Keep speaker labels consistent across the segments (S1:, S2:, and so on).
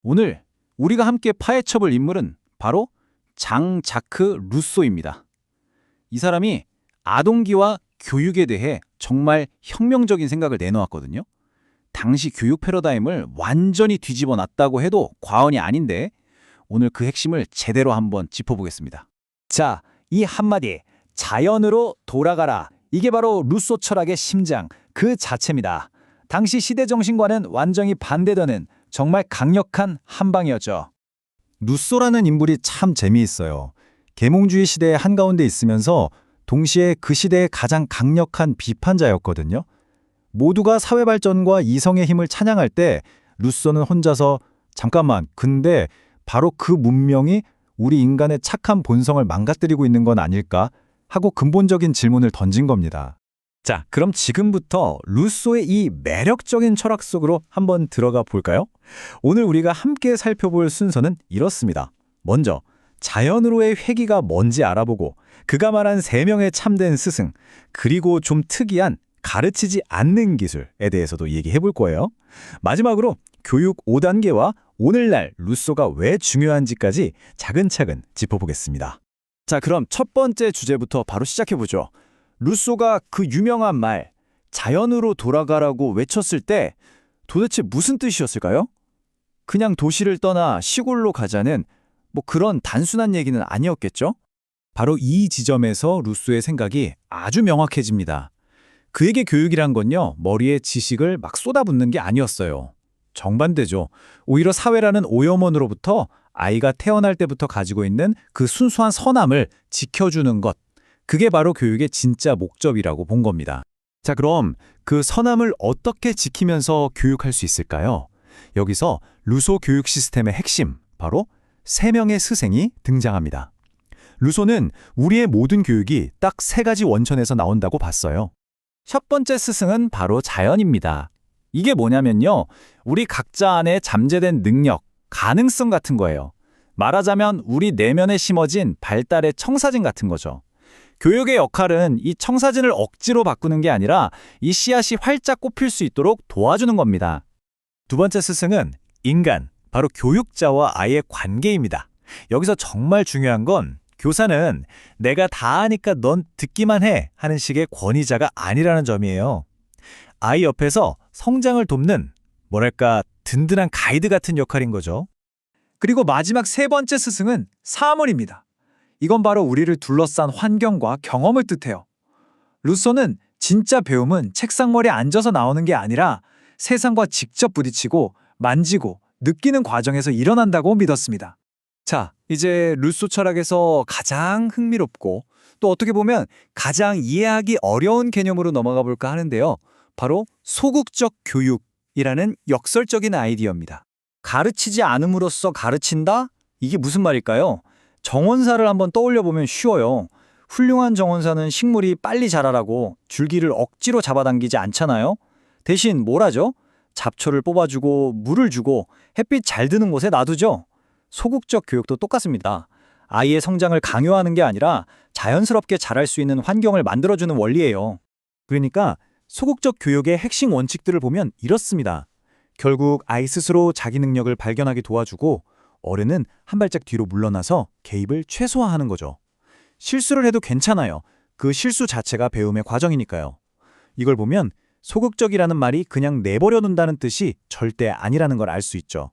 S1: 오늘 우리가 함께 파헤쳐볼 인물은 바로 장 자크 루소입니다. 이 사람이 아동기와 교육에 대해 정말 혁명적인 생각을 내놓았거든요. 당시 교육 패러다임을 완전히 뒤집어 놨다고 해도 과언이 아닌데 오늘 그 핵심을 제대로 한번 짚어보겠습니다.
S2: 자, 이 한마디, 자연으로 돌아가라. 이게 바로 루소 철학의 심장, 그 자체입니다. 당시 시대 정신과는 완전히 반대되는 정말 강력한 한방이었죠.
S3: 루소라는 인물이 참 재미있어요. 계몽주의 시대의 한가운데 있으면서 동시에 그 시대의 가장 강력한 비판자였거든요. 모두가 사회 발전과 이성의 힘을 찬양할 때 루소는 혼자서 잠깐만, 근데 바로 그 문명이 우리 인간의 착한 본성을 망가뜨리고 있는 건 아닐까? 하고 근본적인 질문을 던진 겁니다.
S2: 자, 그럼 지금부터 루소의 이 매력적인 철학 속으로 한번 들어가 볼까요? 오늘 우리가 함께 살펴볼 순서는 이렇습니다. 먼저, 자연으로의 회귀가 뭔지 알아보고 그가 말한 세 명의 참된 스승, 그리고 좀 특이한 가르치지 않는 기술에 대해서도 얘기해 볼 거예요. 마지막으로 교육 5단계와 오늘날 루소가 왜 중요한지까지 차근차근 짚어보겠습니다.
S1: 자, 그럼 첫 번째 주제부터 바로 시작해보죠. 루소가 그 유명한 말, 자연으로 돌아가라고 외쳤을 때 도대체 무슨 뜻이었을까요? 그냥 도시를 떠나 시골로 가자는 그런 단순한 얘기는 아니었겠죠? 바로 이 지점에서 루소의 생각이 아주 명확해집니다. 그에게 교육이란 건요, 머리에 지식을 막 쏟아붓는 게 아니었어요. 정반대죠. 오히려 사회라는 오염원으로부터 아이가 태어날 때부터 가지고 있는 그 순수한 선함을 지켜주는 것. 그게 바로 교육의 진짜 목적이라고 본 겁니다. 자, 그럼 그 선함을 어떻게 지키면서 교육할 수 있을까요? 여기서 루소 교육 시스템의 핵심, 바로 세 명의 스승이 등장합니다. 루소는 우리의 모든 교육이 딱 세 가지 원천에서 나온다고 봤어요. 첫 번째 스승은 바로 자연입니다. 이게 뭐냐면요, 우리 각자 안에 잠재된 능력, 가능성 같은 거예요. 말하자면 우리 내면에 심어진 발달의 청사진 같은 거죠. 교육의 역할은 이 청사진을 억지로 바꾸는 게 아니라 이 씨앗이 활짝 꼽힐 수 있도록 도와주는 겁니다. 두 번째 스승은 인간, 바로 교육자와 아이의 관계입니다. 여기서 정말 중요한 건 교사는 내가 다 아니까 넌 듣기만 해 하는 식의 권위자가 아니라는 점이에요. 아이 옆에서 성장을 돕는, 든든한 가이드 같은 역할인 거죠.
S2: 그리고 마지막 세 번째 스승은 사물입니다. 이건 바로 우리를 둘러싼 환경과 경험을 뜻해요. 루소는 진짜 배움은 책상머리에 앉아서 나오는 게 아니라 세상과 직접 부딪히고 만지고 느끼는 과정에서 일어난다고 믿었습니다. 자, 이제 루소 철학에서 가장 흥미롭고 또 어떻게 보면 가장 이해하기 어려운 개념으로 넘어가 볼까 하는데요. 바로 소극적 교육이라는 역설적인 아이디어입니다. 가르치지 않음으로써 가르친다? 이게 무슨 말일까요? 정원사를 한번 떠올려 보면 쉬워요. 훌륭한 정원사는 식물이 빨리 자라라고 줄기를 억지로 잡아당기지 않잖아요. 대신 뭘 하죠? 잡초를 뽑아주고 물을 주고 햇빛 잘 드는 곳에 놔두죠. 소극적 교육도 똑같습니다. 아이의 성장을 강요하는 게 아니라 자연스럽게 자랄 수 있는 환경을 만들어주는 원리예요. 그러니까 소극적 교육의 핵심 원칙들을 보면 이렇습니다. 결국 아이 스스로 자기 능력을 발견하게 도와주고 어른은 한 발짝 뒤로 물러나서 개입을 최소화하는 거죠. 실수를 해도 괜찮아요. 그 실수 자체가 배움의 과정이니까요. 이걸 보면 소극적이라는 말이 그냥 내버려 둔다는 뜻이 절대 아니라는 걸 알 수 있죠.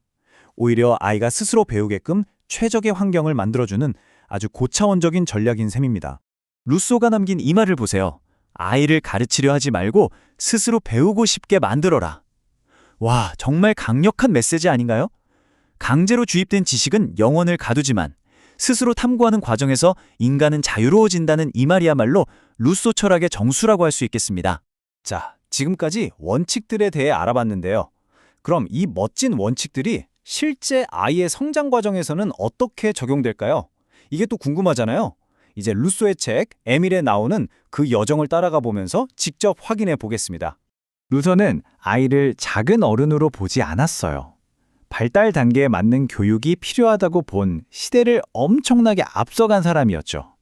S2: 오히려 아이가 스스로 배우게끔 최적의 환경을 만들어주는 아주 고차원적인 전략인 셈입니다. 루소가 남긴 이 말을 보세요. 아이를 가르치려 하지 말고 스스로 배우고 싶게 만들어라. 와, 정말 강력한 메시지 아닌가요? 강제로 주입된 지식은 영혼을 가두지만 스스로 탐구하는 과정에서 인간은 자유로워진다는 이 말이야말로 루소 철학의 정수라고 할 수 있겠습니다. 자, 지금까지 원칙들에 대해 알아봤는데요. 그럼 이 멋진 원칙들이 실제 아이의 성장 과정에서는 어떻게 적용될까요? 이게 또 궁금하잖아요. 이제 루소의 책 에밀에 나오는 그 여정을 따라가 보면서 직접 확인해 보겠습니다. 루소는 아이를 작은 어른으로 보지 않았어요. 발달 단계에 맞는 교육이 필요하다고 본 시대를 엄청나게 앞서간 사람이었죠.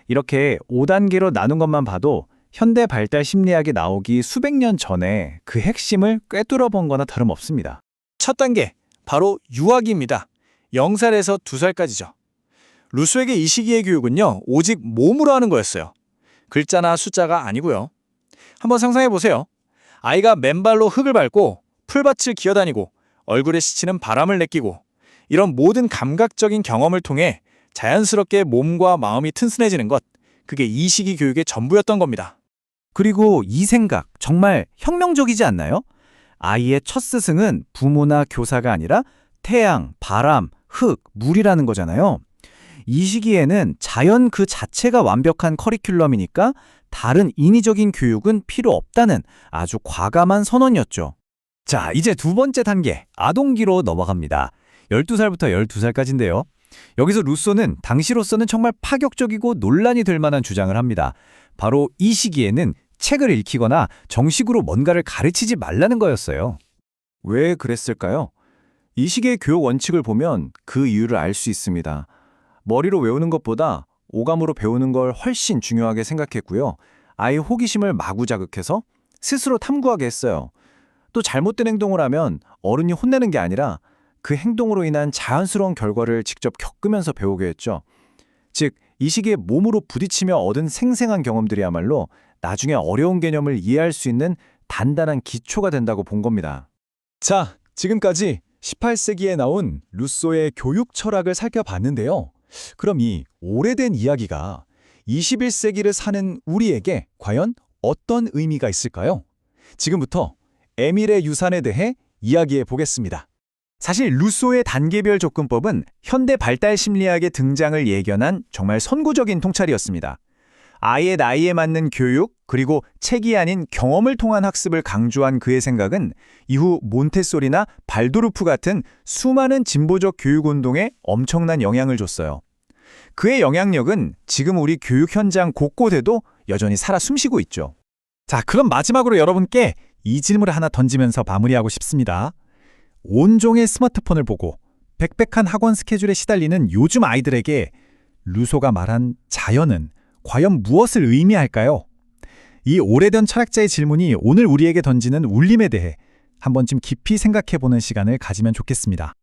S2: 이렇게 5단계로 나눈 것만 봐도 현대 발달 심리학이 나오기 수백 년 전에 그 핵심을 꿰뚫어 본 거나 다름없습니다. 첫 단계,
S4: 바로 유아기입니다. 0살에서 2살까지죠. 루소에게 이 시기의 교육은요, 오직 몸으로 하는 거였어요. 글자나 숫자가 아니고요. 한번 상상해 보세요. 아이가 맨발로 흙을 밟고 풀밭을 기어다니고 얼굴에 스치는 바람을 느끼고 이런 모든 감각적인 경험을 통해 자연스럽게 몸과 마음이 튼튼해지는 것, 그게 이 시기 교육의 전부였던 겁니다.
S1: 그리고 이 생각 정말 혁명적이지 않나요? 아이의 첫 스승은 부모나 교사가 아니라 태양, 바람, 흙, 물이라는 거잖아요. 이 시기에는 자연 그 자체가 완벽한 커리큘럼이니까 다른 인위적인 교육은 필요 없다는 아주 과감한 선언이었죠. 자, 이제 두 번째 단계, 아동기로 넘어갑니다. 12살부터 12살까지인데요. 여기서 루소는 당시로서는 정말 파격적이고 논란이 될 만한 주장을 합니다. 바로 이 시기에는 책을 읽히거나 정식으로 뭔가를 가르치지 말라는 거였어요. 왜 그랬을까요? 이 시기의 교육 원칙을 보면 그 이유를 알 수 있습니다. 머리로 외우는 것보다 오감으로 배우는 걸 훨씬 중요하게 생각했고요. 아이의 호기심을 마구 자극해서 스스로 탐구하게 했어요. 또 잘못된 행동을 하면 어른이 혼내는 게 아니라 그 행동으로 인한 자연스러운 결과를 직접 겪으면서 배우게 했죠. 즉, 이 시기에 몸으로 부딪히며 얻은 생생한 경험들이야말로 나중에 어려운 개념을 이해할 수 있는 단단한 기초가 된다고 본 겁니다. 자, 지금까지 18세기에 나온 루소의 교육 철학을 살펴봤는데요. 그럼 이 오래된 이야기가 21세기를 사는 우리에게 과연 어떤 의미가 있을까요? 지금부터 에밀의 유산에 대해 이야기해 보겠습니다. 사실 루소의 단계별 접근법은 현대 발달 심리학의 등장을 예견한 정말 선구적인 통찰이었습니다. 아이의 나이에 맞는 교육, 그리고 책이 아닌 경험을 통한 학습을 강조한 그의 생각은 이후 몬테소리나 발도르프 같은 수많은 진보적 교육 운동에 엄청난 영향을 줬어요. 그의 영향력은 지금 우리 교육 현장 곳곳에도 여전히 살아 숨쉬고 있죠. 자, 그럼 마지막으로 여러분께 이 질문을 하나 던지면서 마무리하고 싶습니다. 온종일 스마트폰을 보고 빽빽한 학원 스케줄에 시달리는 요즘 아이들에게 루소가 말한 자연은 과연 무엇을 의미할까요? 이 오래된 철학자의 질문이 오늘 우리에게 던지는 울림에 대해 한 번쯤 깊이 생각해보는 시간을 가지면 좋겠습니다.